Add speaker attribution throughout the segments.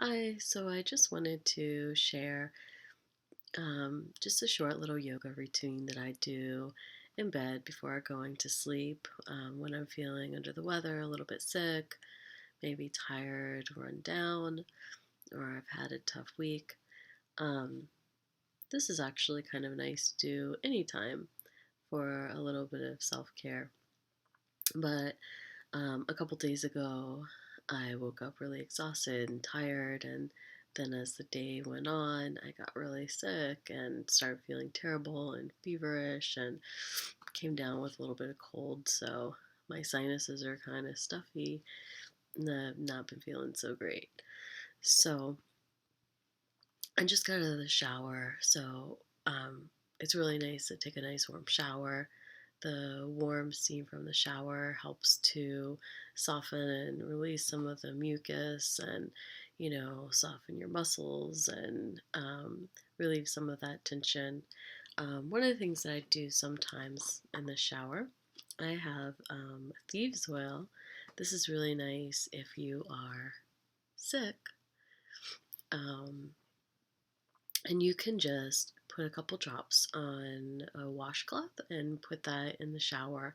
Speaker 1: Hi, so I just wanted to share just a short little yoga routine that I do in bed before going to sleep when I'm feeling under the weather, a little bit sick, maybe tired, run down, or I've had a tough week. Um, this is actually kind of nice to do anytime for a little bit of self care. But a couple days ago, I woke up really exhausted and tired, and then as the day went on, I got really sick and started feeling terrible and feverish and came down with a little bit of cold. So my sinuses are kind of stuffy and I've not been feeling so great. So I just got out of the shower. So it's really nice to take a nice warm shower. The warm steam from the shower helps to soften and release some of the mucus and, soften your muscles and relieve some of that tension. One of the things that I do sometimes in the shower, I have thieves oil. This is really nice if you are sick. Um, and you can just put a couple drops on a washcloth and put that in the shower,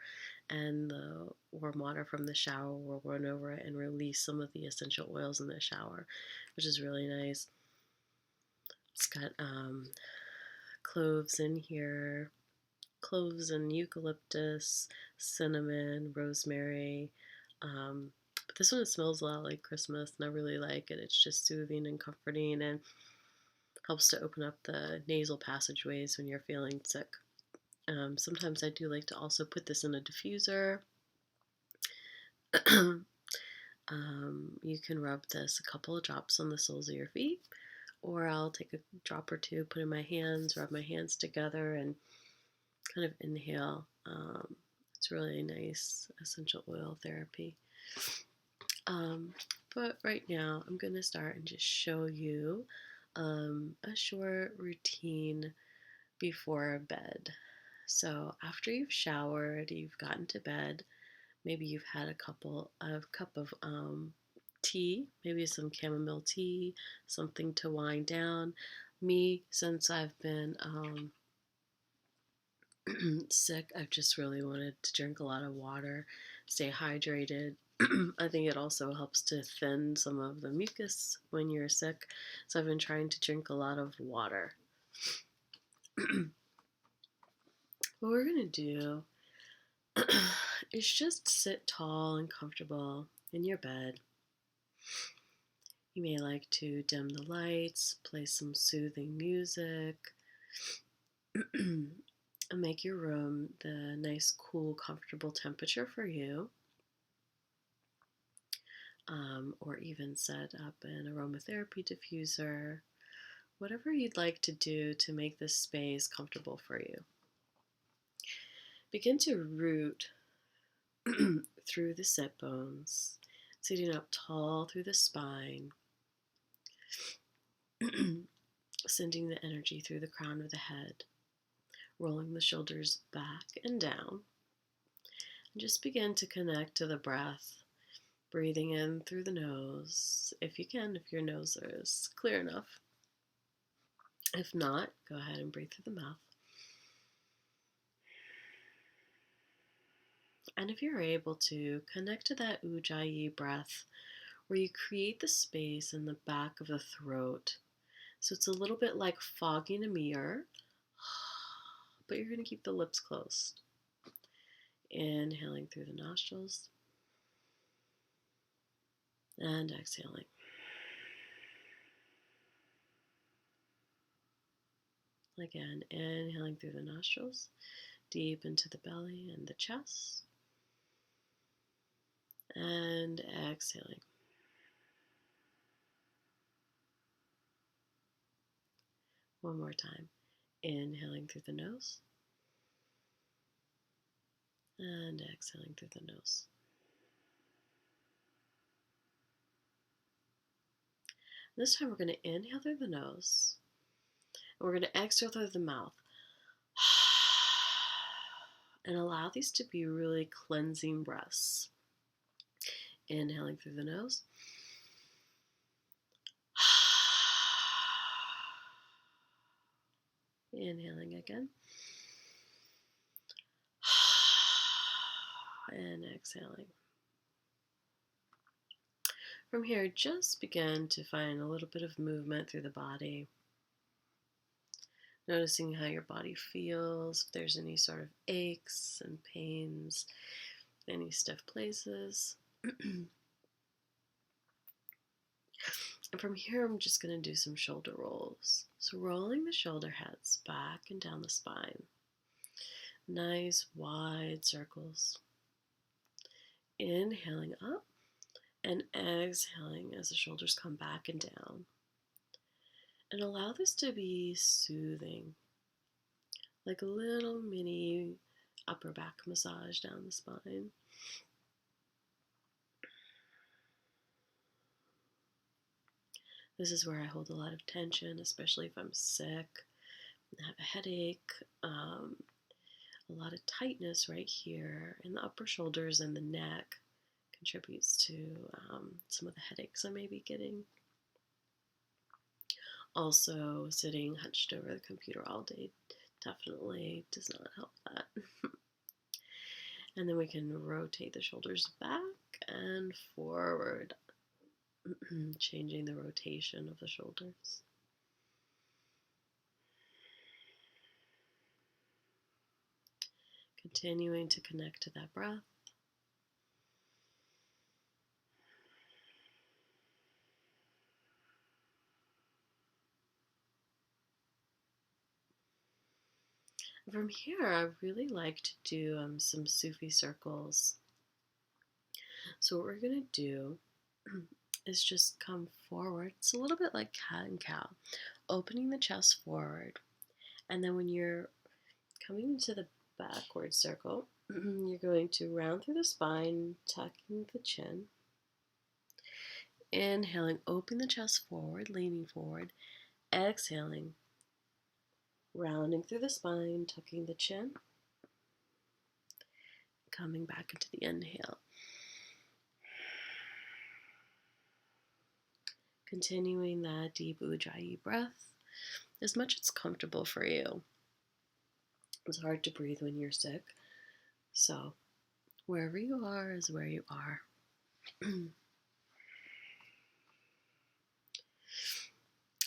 Speaker 1: and the warm water from the shower will run over it and release some of the essential oils in the shower, which is really nice. It's got cloves in here, cloves and eucalyptus, cinnamon, rosemary. But this one smells a lot like Christmas, and I really like it. It's just soothing and comforting, and helps to open up the nasal passageways when you're feeling sick. Sometimes I do like to also put this in a diffuser. You can rub this a couple of drops on the soles of your feet, or I'll take a drop or two, put in my hands, rub my hands together, and kind of inhale. It's really nice essential oil therapy. But right now, I'm going to start and just show you a short routine before bed. So after you've showered, you've gotten to bed, maybe you've had a cup of tea, maybe some chamomile tea, something to wind down. Me, since I've been sick, I've just really wanted to drink a lot of water, stay hydrated. I think it also helps to thin some of the mucus when you're sick. So I've been trying to drink a lot of water. What we're going to do is just sit tall and comfortable in your bed. You may like to dim the lights, play some soothing music, and make your room the nice, cool, comfortable temperature for you. Or even set up an aromatherapy diffuser, whatever you'd like to do to make this space comfortable for you. Begin to root through the sit bones, sitting up tall through the spine, sending the energy through the crown of the head, rolling the shoulders back and down. And just begin to connect to the breath, breathing in through the nose, if you can, if your nose is clear enough. If not, go ahead and breathe through the mouth. And if you're able to, connect to that ujjayi breath where you create the space in the back of the throat. So it's a little bit like fogging a mirror, but you're going to keep the lips closed. Inhaling through the nostrils and exhaling. Again, inhaling through the nostrils, deep into the belly and the chest, and exhaling. One more time. Inhaling through the nose, and exhaling through the nose. This time we're going to inhale through the nose, and we're going to exhale through the mouth. And allow these to be really cleansing breaths. Inhaling through the nose. Inhaling again. And exhaling. From here, just begin to find a little bit of movement through the body. Noticing how your body feels, if there's any sort of aches and pains, any stiff places. And from here, I'm just going to do some shoulder rolls. So rolling the shoulder heads back and down the spine. Nice wide circles. Inhaling up and exhaling as the shoulders come back and down. And allow this to be soothing, like a little mini upper back massage down the spine. This is where I hold a lot of tension, especially if I'm sick, have a headache, a lot of tightness right here in the upper shoulders and the neck contributes to some of the headaches I may be getting. Also, sitting hunched over the computer all day definitely does not help that. And then we can rotate the shoulders back and forward, changing the rotation of the shoulders. Continuing to connect to that breath. From here, I really like to do some Sufi circles. So what we're going to do is just come forward. It's a little bit like cat and cow, opening the chest forward. And then when you're coming into the backward circle, you're going to round through the spine, tucking the chin. Inhaling, opening the chest forward, leaning forward. Exhaling, rounding through the spine, tucking the chin. Coming back into the inhale. Continuing that deep Ujjayi breath as much as it's comfortable for you. It's hard to breathe when you're sick, so wherever you are is where you are.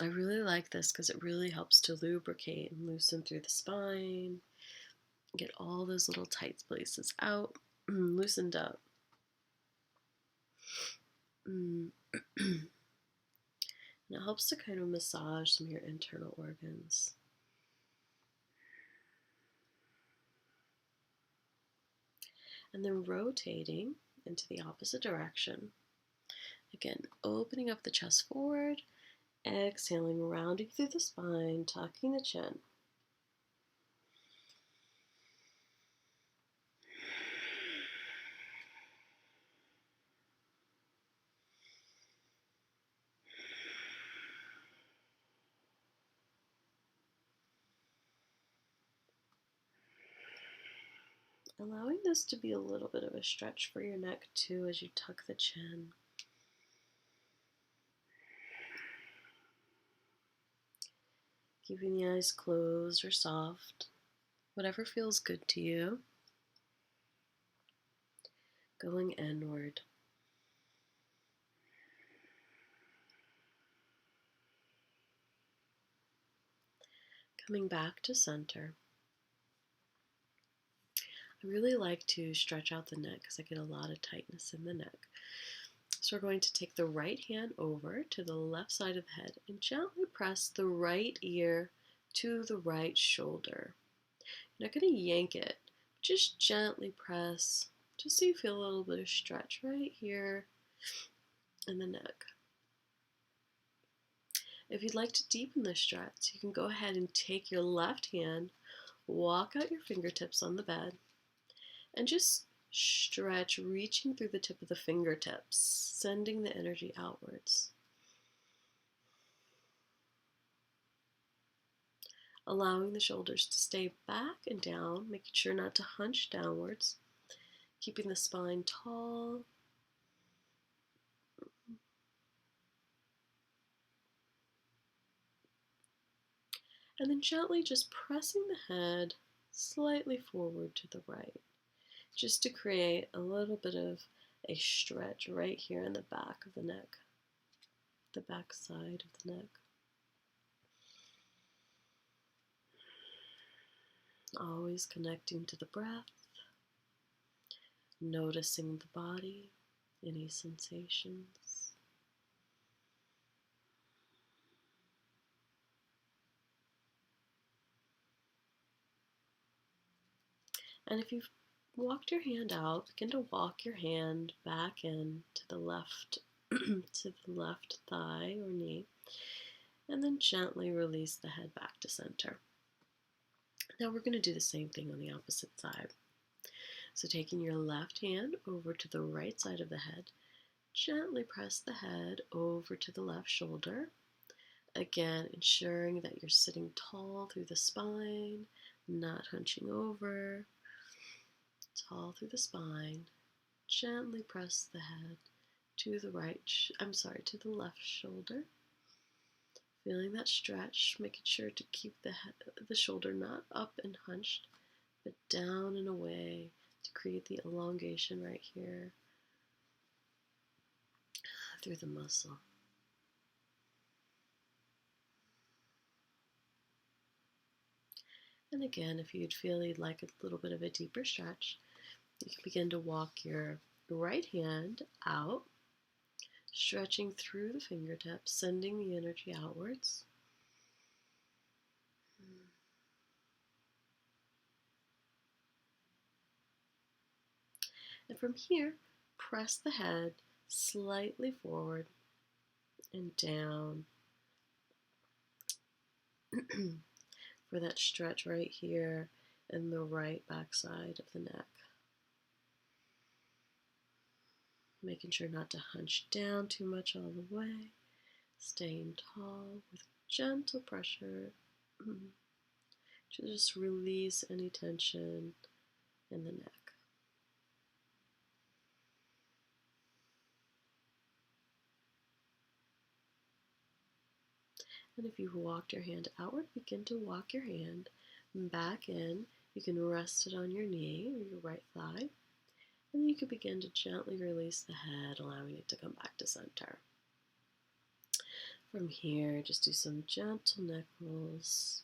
Speaker 1: I really like this because it really helps to lubricate and loosen through the spine, get all those little tight places out, loosened up. And it helps to kind of massage some of your internal organs. And then rotating into the opposite direction. Again, opening up the chest forward, exhaling, rounding through the spine, tucking the chin. Allowing this to be a little bit of a stretch for your neck too as you tuck the chin. Keeping the eyes closed or soft, whatever feels good to you. Going inward. Coming back to center. I really like to stretch out the neck because I get a lot of tightness in the neck. So we're going to take the right hand over to the left side of the head and gently press the right ear to the right shoulder. You're not going to yank it, just gently press, just so you feel a little bit of stretch right here in the neck. If you'd like to deepen the stretch, you can go ahead and take your left hand, walk out your fingertips on the bed, and just stretch, reaching through the tip of the fingertips, sending the energy outwards. Allowing the shoulders to stay back and down, making sure not to hunch downwards, keeping the spine tall. And then gently just pressing the head slightly forward to the right, just to create a little bit of a stretch right here in the back of the neck, the back side of the neck. Always connecting to the breath, noticing the body, any sensations. And if you've walked your hand out, begin to walk your hand back in to the left to the left thigh or knee, and then gently release the head back to center. Now we're going to do the same thing on the opposite side. So taking your left hand over to the right side of the head, gently press the head over to the left shoulder. Again, ensuring that you're sitting tall through the spine, not hunching over. Tall through the spine. Gently press the head to the to the left shoulder. Feeling that stretch, making sure to keep the shoulder not up and hunched, but down and away to create the elongation right here through the muscle. And again, if you'd feel you'd like a little bit of a deeper stretch, you can begin to walk your right hand out, stretching through the fingertips, sending the energy outwards. And from here, press the head slightly forward and down for that stretch right here in the right backside of the neck. Making sure not to hunch down too much all the way, staying tall with gentle pressure to just release any tension in the neck. And if you walked your hand outward, begin to walk your hand back in. You can rest it on your knee or your right thigh. And then you can begin to gently release the head, allowing it to come back to center. From here, just do some gentle neck rolls,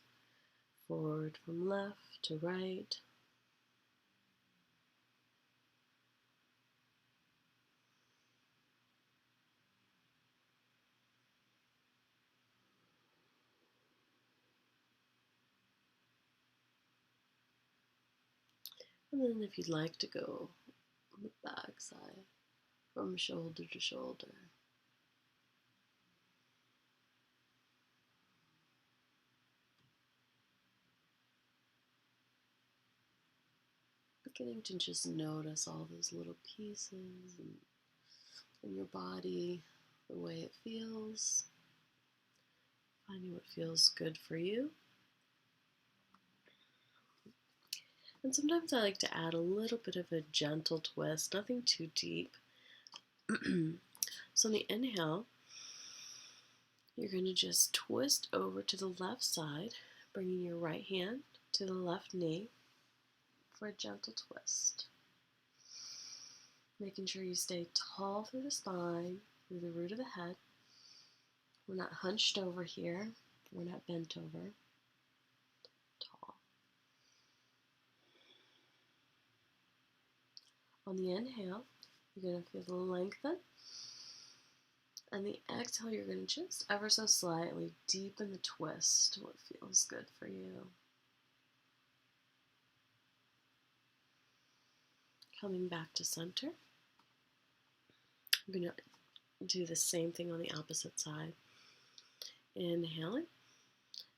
Speaker 1: forward from left to right. And then if you'd like to go on the back side, from shoulder to shoulder. Beginning to just notice all those little pieces in your body, the way it feels, finding what feels good for you. And sometimes I like to add a little bit of a gentle twist, nothing too deep. So on the inhale, you're going to just twist over to the left side, bringing your right hand to the left knee for a gentle twist. Making sure you stay tall through the spine, through the root of the head. We're not hunched over here. We're not bent over. Tall. On the inhale, you're going to feel the lengthen. And the exhale, you're going to just ever so slightly deepen the twist, what feels good for you. Coming back to center. I'm going to do the same thing on the opposite side. Inhaling,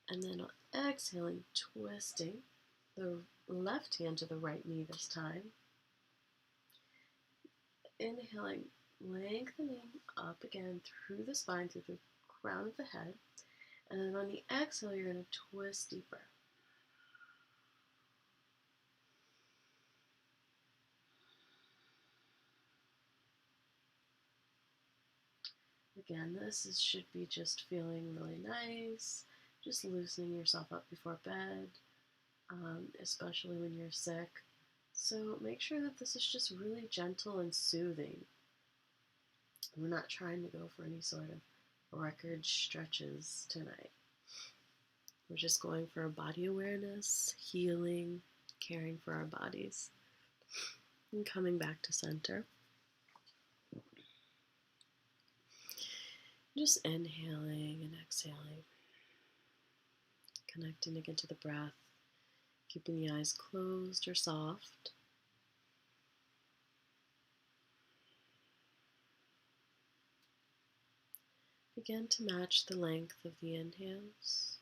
Speaker 1: and then on exhaling, twisting the left hand to the right knee this time. Inhaling, lengthening up again through the spine, through the crown of the head. And then on the exhale, you're going to twist deeper. Again, should be just feeling really nice, just loosening yourself up before bed, especially when you're sick. So make sure that this is just really gentle and soothing. We're not trying to go for any sort of record stretches tonight. We're just going for a body awareness, healing, caring for our bodies, and coming back to center. Just inhaling and exhaling, connecting again to the breath, keeping the eyes closed or soft. Begin to match the length of the inhales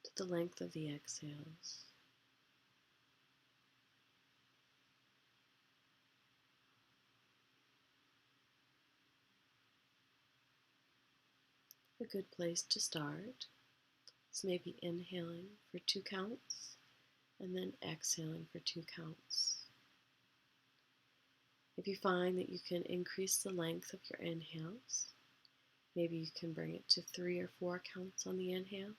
Speaker 1: to the length of the exhales. A good place to start is maybe inhaling for 2 counts and then exhaling for 2 counts. If you find that you can increase the length of your inhales, maybe you can bring it to 3 or 4 counts on the inhale,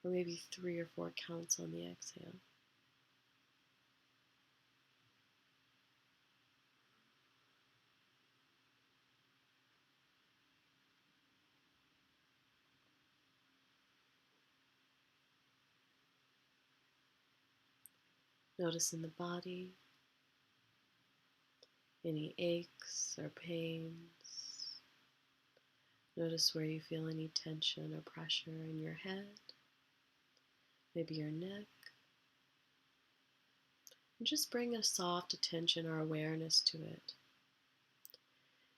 Speaker 1: or maybe 3 or 4 counts on the exhale. Notice in the body any aches or pains. Notice where you feel any tension or pressure in your head, maybe your neck. And just bring a soft attention or awareness to it.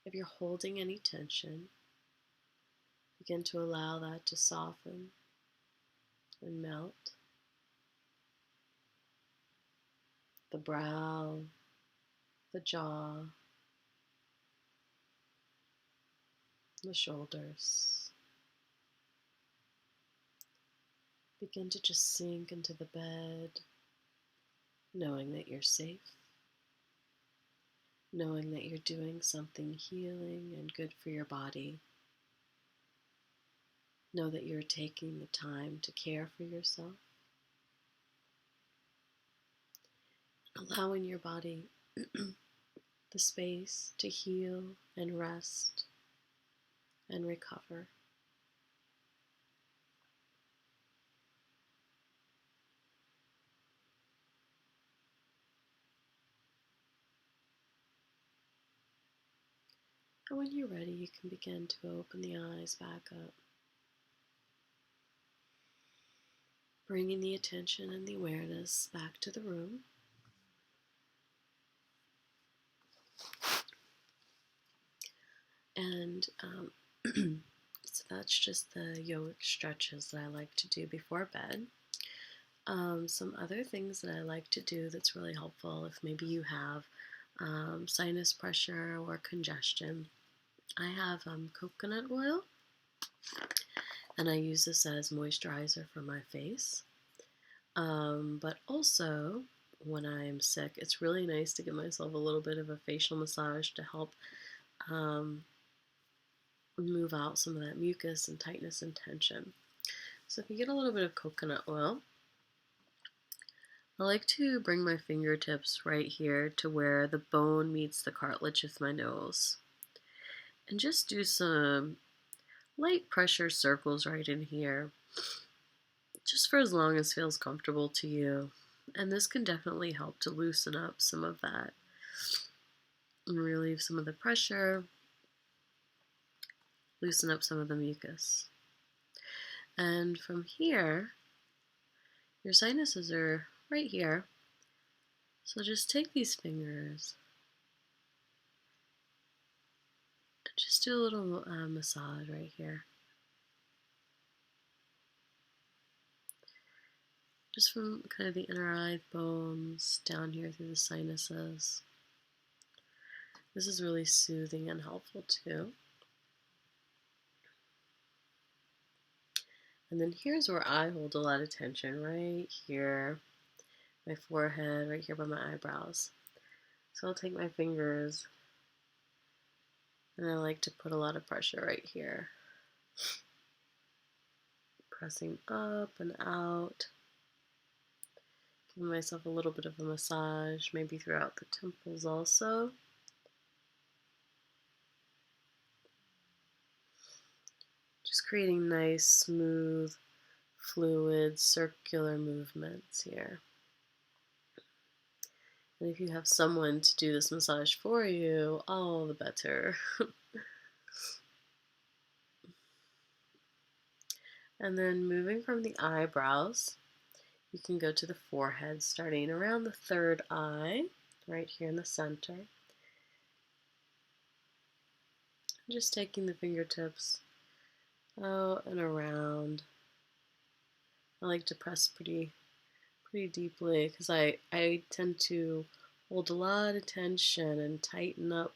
Speaker 1: If you're holding any tension, begin to allow that to soften and melt. The brow, the jaw, the shoulders. Begin to just sink into the bed, knowing that you're safe, knowing that you're doing something healing and good for your body. Know that you're taking the time to care for yourself, allowing your body the space to heal and rest and recover. And when you're ready, you can begin to open the eyes back up, bringing the attention and the awareness back to the room. And so that's just the yogic stretches that I like to do before bed. Some other things that I like to do that's really helpful if maybe you have sinus pressure or congestion. I have coconut oil, and I use this as moisturizer for my face. But also, when I'm sick, it's really nice to give myself a little bit of a facial massage to help move out some of that mucus and tightness and tension. So if you get a little bit of coconut oil, I like to bring my fingertips right here to where the bone meets the cartilage of my nose, and just do some light pressure circles right in here, just for as long as feels comfortable to you. And this can definitely help to loosen up some of that and relieve some of the pressure, loosen up some of the mucus. And from here, your sinuses are right here. So just take these fingers and just do a little massage right here. Just from kind of the inner eye bones down here through the sinuses. This is really soothing and helpful too. And then here's where I hold a lot of tension, right here, my forehead, right here by my eyebrows. So I'll take my fingers and I like to put a lot of pressure right here. pressing up and out. Giving myself a little bit of a massage, maybe throughout the temples also. Just creating nice, smooth, fluid, circular movements here. And if you have someone to do this massage for you, all the better. And then moving from the eyebrows, you can go to the forehead, starting around the third eye, right here in the center. Just taking the fingertips out and around. I like to press pretty deeply because I tend to hold a lot of tension and tighten up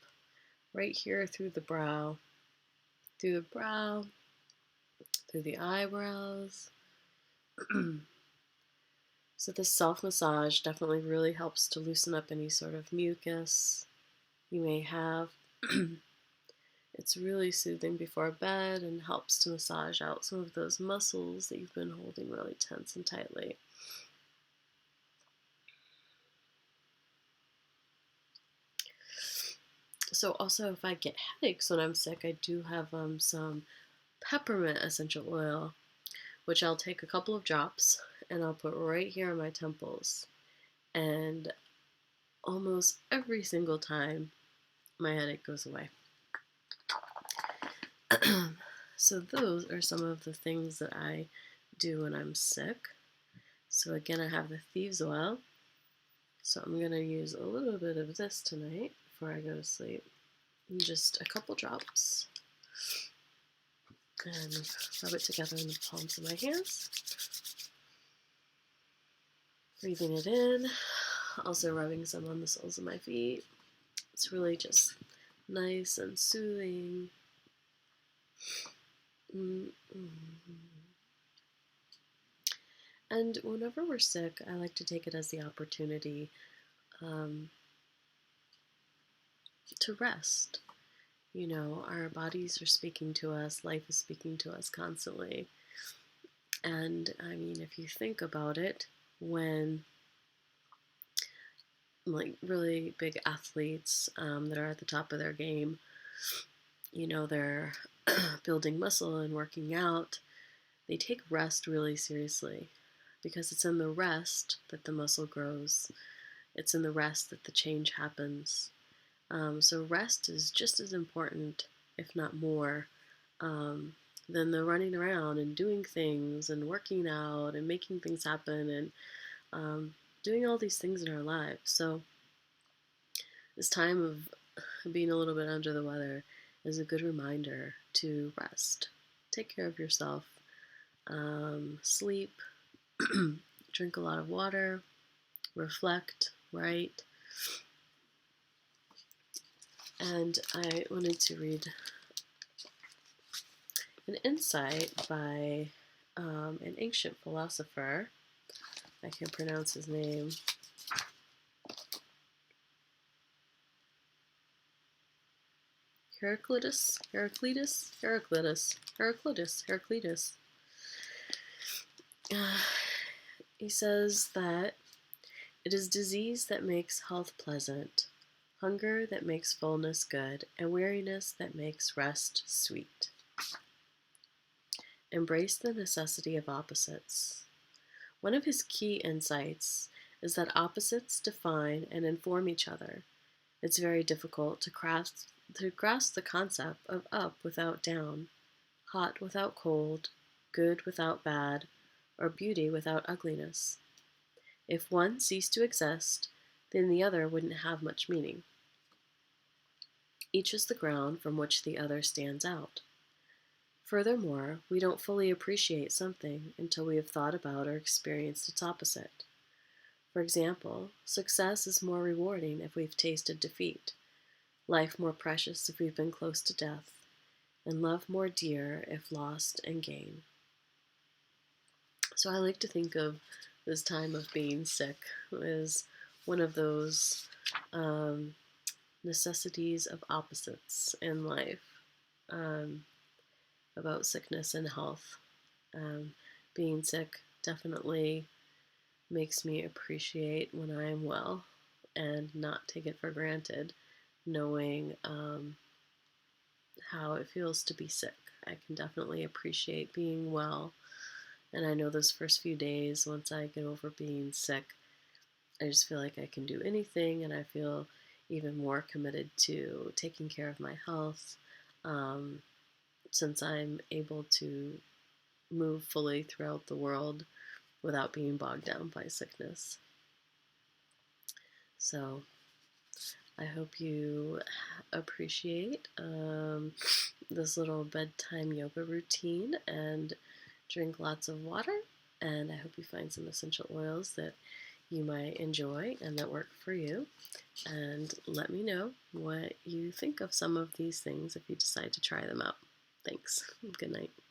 Speaker 1: right here through the brow, through the eyebrows. So this self-massage definitely really helps to loosen up any sort of mucus you may have. It's really soothing before bed and helps to massage out some of those muscles that you've been holding really tense and tightly. So also, if I get headaches when I'm sick, I do have some peppermint essential oil, which I'll take a couple of drops and I'll put right here on my temples. And almost every single time, my headache goes away. So those are some of the things that I do when I'm sick. So again, I have the thieves oil. So I'm going to use a little bit of this tonight before I go to sleep. And just a couple drops. And rub it together in the palms of my hands. Breathing it in. Also rubbing some on the soles of my feet. It's really just nice and soothing. And whenever we're sick, I like to take it as the opportunity to rest. You know, our bodies are speaking to us, life is speaking to us constantly. And I mean, if you think about it, when like really big athletes that are at the top of their game, you know, they're building muscle and working out, they take rest really seriously because it's in the rest that the muscle grows. It's in the rest that the change happens. So rest is just as important, if not more, than the running around and doing things and working out and making things happen and doing all these things in our lives. So this time of being a little bit under the weather is a good reminder to rest. Take care of yourself. Sleep. Drink a lot of water. Reflect, write. And I wanted to read an insight by an ancient philosopher. I can't pronounce his name. Heraclitus. He says that it is disease that makes health pleasant, hunger that makes fullness good, and weariness that makes rest sweet. Embrace the necessity of opposites. One of his key insights is that opposites define and inform each other. It's very difficult to grasp the concept of up without down, hot without cold, good without bad, or beauty without ugliness. If one ceased to exist, then the other wouldn't have much meaning. Each is the ground from which the other stands out. Furthermore, we don't fully appreciate something until we have thought about or experienced its opposite. For example, success is more rewarding if we've tasted defeat, life more precious if we've been close to death, and love more dear if lost and gain. So I like to think of this time of being sick as one of those necessities of opposites in life, about sickness and health. being sick definitely makes me appreciate when I am well and not take it for granted, knowing how it feels to be sick. I can definitely appreciate being well. And I know those first few days, once I get over being sick, I just feel like I can do anything, and I feel even more committed to taking care of my health, um, since I'm able to move fully throughout the world without being bogged down by sickness. So I hope you appreciate this little bedtime yoga routine and drink lots of water. And I hope you find some essential oils that you might enjoy and that work for you. And let me know what you think of some of these things if you decide to try them out. Thanks. Good night.